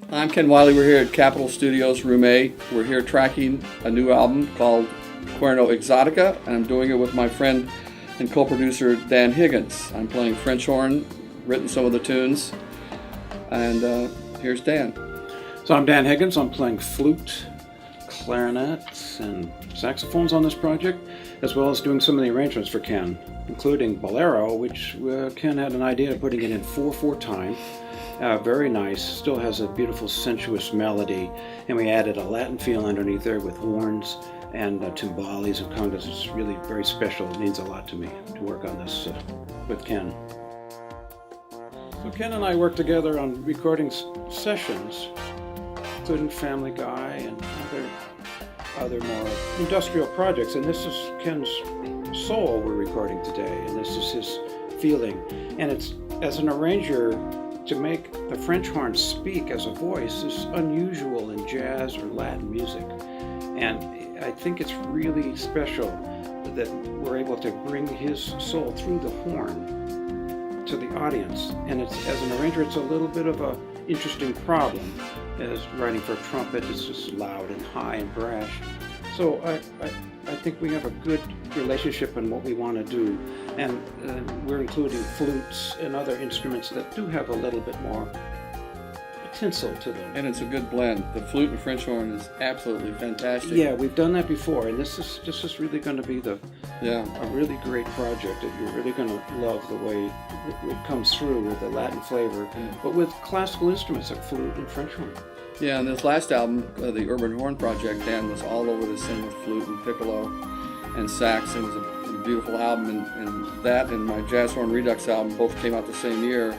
I'm Ken Wiley. We're here at Capitol Studios, Rene. We're here tracking a new album called Cuerno Exotica, and I'm doing it with my friend and co-producer Dan Higgins. I'm playing French horn, written some of the tunes, and here's Dan. So I'm Dan Higgins. I'm playing flute, clarinets, and saxophones on this project, as well as doing some of the arrangements for Ken, including Bolero, which Ken had an idea of putting it in 4/4 time. Very nice, still has a beautiful sensuous melody, and we added a Latin feel underneath there with horns and timbales and congas. It's really very special. It means a lot to me to work on this with Ken. So Ken and I worked together on recording sessions, including Family Guy and other more industrial projects, and this is Ken's soul we're recording today, and this is his feeling. And it's, as an arranger, to make the French horn speak as a voice is unusual in jazz or Latin music. And I think it's really special that we're able to bring his soul through the horn to the audience. And it's, as an arranger, it's a little bit of an interesting problem. As writing for a trumpet, it's just loud and high and brash. So I think we have a good relationship in what we want to do, and we're including flutes and other instruments that do have a little bit more tinsel to them. And it's a good blend. The flute and French horn is absolutely fantastic. Yeah, we've done that before, and this is really going to be a really great project that you're really going to love the way it comes through with the Latin flavor, but with classical instruments like flute and French horn. Yeah, and this last album, the Urban Horn Project, Dan was all over the scene with flute and piccolo and sax. It was a beautiful album, and that and my Jazz Horn Redux album both came out the same year.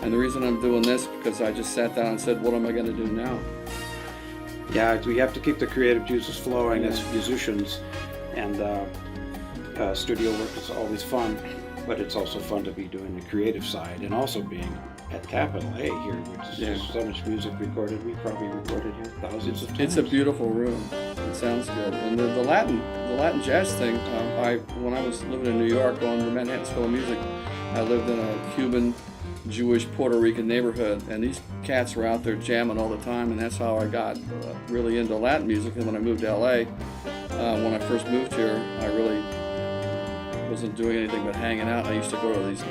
And the reason I'm doing this because I just sat down and said, what am I going to do now? Yeah, we have to keep the creative juices flowing as musicians, and studio work is always fun, but it's also fun to be doing the creative side and also being at Capital A here, which is so much music recorded. We probably recorded here thousands of times. It's a beautiful room. It sounds good. And the Latin jazz thing, when I was living in New York going to Manhattan School of Music, I lived in a Cuban, Jewish, Puerto Rican neighborhood, and these cats were out there jamming all the time, and that's how I got really into Latin music. And when I moved to LA, when I first moved here, I really wasn't doing anything but hanging out. I used to go to these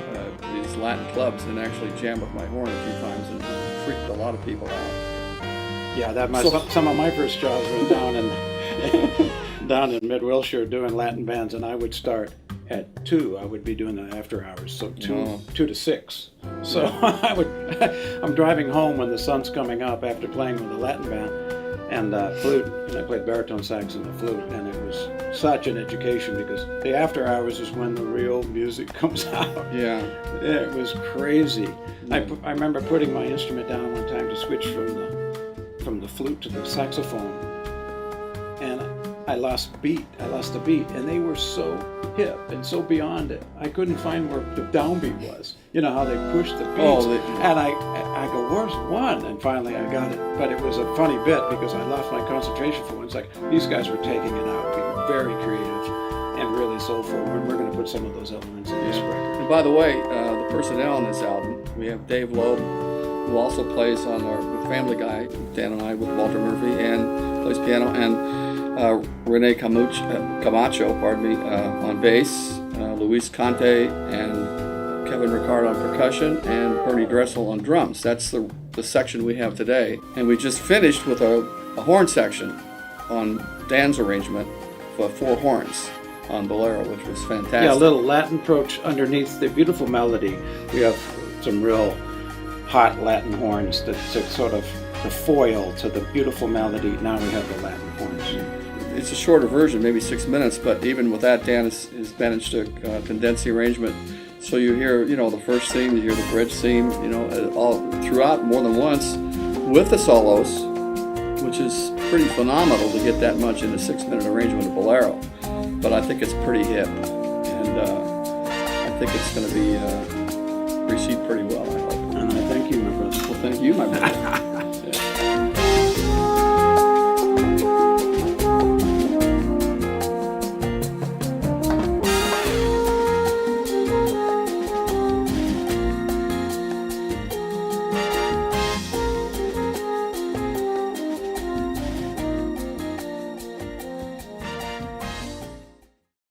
Latin clubs and actually jam with my horn a few times and freaked a lot of people out. Yeah, some of my first jobs were down in Mid-Wilshire doing Latin bands, and I would start at 2. I would be doing the after hours, so 2 to 6. So I'm driving home when the sun's coming up after playing with the Latin band and flute, and I played baritone sax and the flute, and it was such an education because the after hours is when the real music comes out. Yeah, it was crazy. I remember putting my instrument down one time to switch from the flute to the saxophone, and I lost the beat, and they were so hip and so beyond it. I couldn't find where the downbeat was. You know how they push the beats. And I go, where's one? And finally I got it. But it was a funny bit because I lost my concentration for one. It's like these guys were taking it out, being very creative and really soulful. And we're going to put some of those elements in this record. And by the way, the personnel on this album, we have Dave Loeb, who also plays on with Family Guy, Dan and I with Walter Murphy, and plays piano, and Rene Camacho, on bass, Luis Conte and Kevin Ricard on percussion, and Bernie Dresel on drums. That's the section we have today. And we just finished with a horn section on Dan's arrangement for 4 horns on Bolero, which was fantastic. Yeah, a little Latin approach underneath the beautiful melody. We have some real hot Latin horns that's sort of the foil to the beautiful melody. Now we have the Latin horns. It's a shorter version, maybe 6 minutes, but even with that, Dan has managed to condense the arrangement. So you hear, the first theme, you hear the bridge theme, all throughout more than once with the solos, which is pretty phenomenal to get that much in a 6-minute arrangement of Bolero. But I think it's pretty hip, and I think it's going to be received pretty well, I hope. And I thank you, my brother. Well, thank you, my brother.